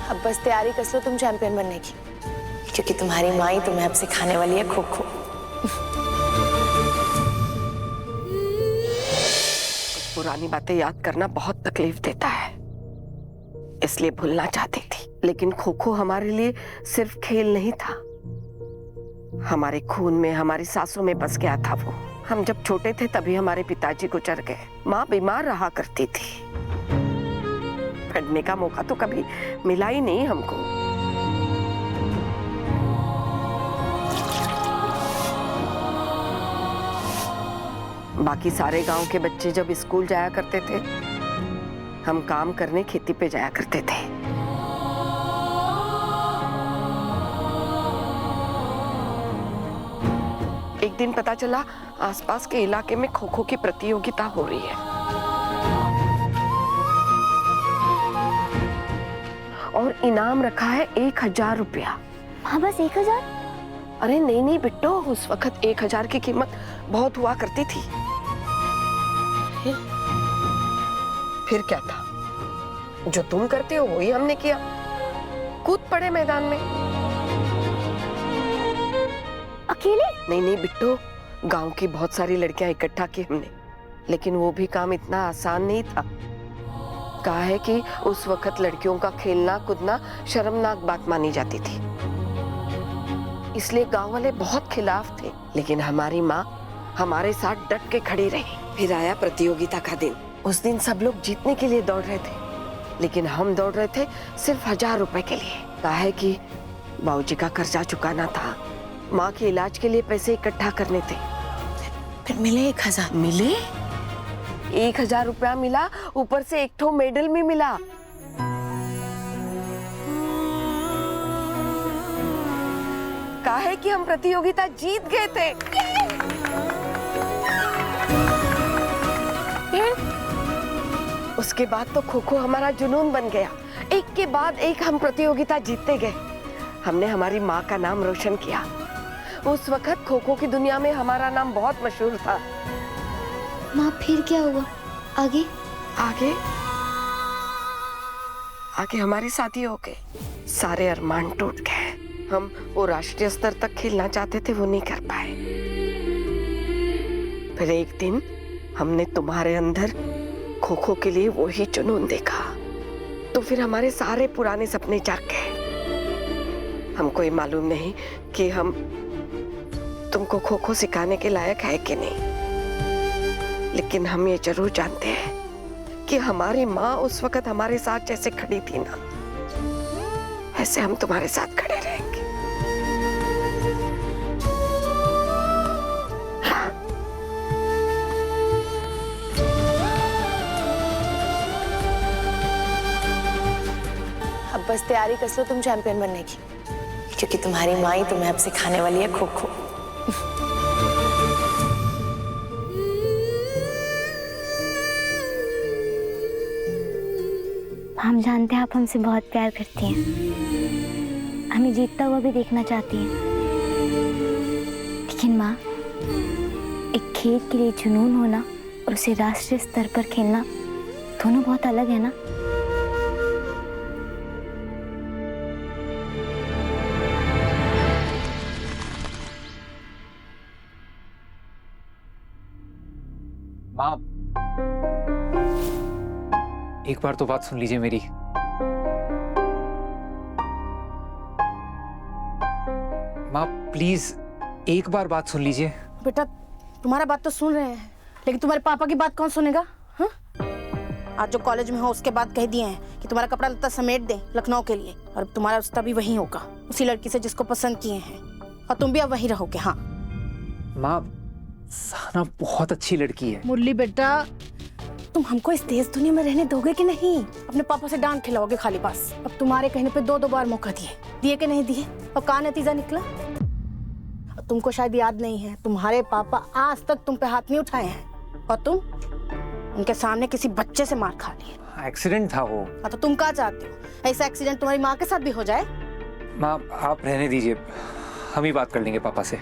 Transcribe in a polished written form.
अब बस तैयारी कर लो तुम चैंपियन बनने की, क्योंकि तुम्हारी माँ ही तुम्हें अब सिखाने वाली है खो खो। पुरानी बातें याद करना बहुत तकलीफ देता है, इसलिए भूलना चाहती थी। लेकिन खो खो हमारे लिए सिर्फ खेल नहीं था, हमारे खून में, हमारी सांसों में बस गया था वो। हम जब छोटे थे तभी हमारे पिताजी गुजर गए। माँ बीमार रहा करती थी, पढ़ने का मौका तो कभी मिला ही नहीं हमको। बाकी सारे गांव के बच्चे जब स्कूल जाया करते थे, हम काम करने खेती पे जाया करते थे। एक दिन पता चला आसपास के इलाके में खो खो की प्रतियोगिता हो रही है और इनाम रखा है 1000 रुपया। हाँ, बस 1000? अरे नहीं नहीं बिट्टो, उस वक्त 1000 की कीमत बहुत हुआ करती थी। फिर क्या था, जो तुम करते हो वही हमने किया, कूद पड़े मैदान में। अकेले? नहीं नहीं बिट्टो, गांव की बहुत सारी लड़कियां इकट्ठा की हमने, लेकिन वो भी काम इतना आसान नहीं था। कहा है कि उस वक्त लड़कियों का खेलना कूदना शर्मनाक बात मानी जाती थी, इसलिए गांव वाले बहुत खिलाफ थे। लेकिन हमारी माँ हमारे साथ डट के खड़ी रही। फिर आया प्रतियोगिता का दिन। उस दिन सब लोग जीतने के लिए दौड़ रहे थे, लेकिन हम दौड़ रहे थे सिर्फ 1000 रुपए के लिए। कहा है कि बाबूजी का कर्जा चुकाना था, माँ के इलाज के लिए पैसे इकट्ठा करने थे। फिर मिले 1000? मिले 1000 रुपया मिला, ऊपर से एक ठो मेडल भी मिला। कहा है कि हम प्रतियोगिता जीत गए थे। उसके बाद तो खो खो हमारा जुनून बन गया। एक के बाद एक हम प्रतियोगिता जीतते गए। हमने हमारी माँ का नाम रोशन किया। उस वक्त खो खो की दुनिया में हमारा नाम बहुत मशहूर था। माँ, फिर क्या हुआ आगे? आगे आगे हमारी शादी हो गई, सारे अरमान टूट गए। हम वो राष्ट्रीय स्तर तक खेलना चाहते थे, वो नहीं कर पाए। फिर एक दिन हमने तुम्हारे अंदर खो खो के लिए वो ही जुनून देखा, तो फिर हमारे सारे पुराने सपने जाग गए। हमको ये मालूम नहीं कि हम तुमको खो खो सिखाने के लायक है कि नहीं, लेकिन हम ये जरूर जानते हैं कि हमारी माँ उस वक्त हमारे साथ जैसे खड़ी थी ना, ऐसे हम तुम्हारे साथ खड़े रहेंगे। हाँ। अब बस तैयारी कर लो तुम चैंपियन बनने की, क्योंकि तुम्हारी माँ ही तुम्हें अब सिखाने वाली है खो खो। हम जानते हैं आप हमसे बहुत प्यार करती हैं, हमें जीतता हुआ भी देखना चाहती हैं। लेकिन माँ, एक खेल के लिए जुनून होना और उसे राष्ट्रीय स्तर पर खेलना दोनों बहुत अलग है ना। माँ, एक बार तो बात सुन लीजिए मेरी। माँ प्लीज एक बार बात सुन लीजिए। बेटा, तुम्हारा बात तो सुन रहे हैं, लेकिन तुम्हारे पापा की बात कौन सुनेगा? हाँ? आज जो कॉलेज में हो उसके बाद कह दिए हैं कि तुम्हारा कपड़ा लत्ता समेट दें लखनऊ के लिए, और तुम्हारा रिश्ता भी वहीं होगा, उसी लड़की से जिसको पसंद किए हैं, और तुम भी अब वहीं रहोगे। हाँ माँ, सहना बहुत अच्छी लड़की है। मुरली बेटा, तुम हमको इस तेज दुनिया में रहने दोगे कि नहीं? अपने पापा से डांट खिलाओगे खाली बस। अब तुम्हारे कहने पे 2-2 बार मौका दिए कि नहीं दिए, और क्या नतीजा निकला? तुमको शायद याद नहीं है, तुम्हारे पापा आज तक तुम पे हाथ नहीं उठाए हैं, और तुम उनके सामने किसी बच्चे से मार खा लिए। एक्सीडेंट था वो। तो तुम क्या चाहते हो, ऐसा एक्सीडेंट तुम्हारी माँ के साथ भी हो जाए? माँ आप रहने दीजिए, हम ही बात कर लेंगे पापा से।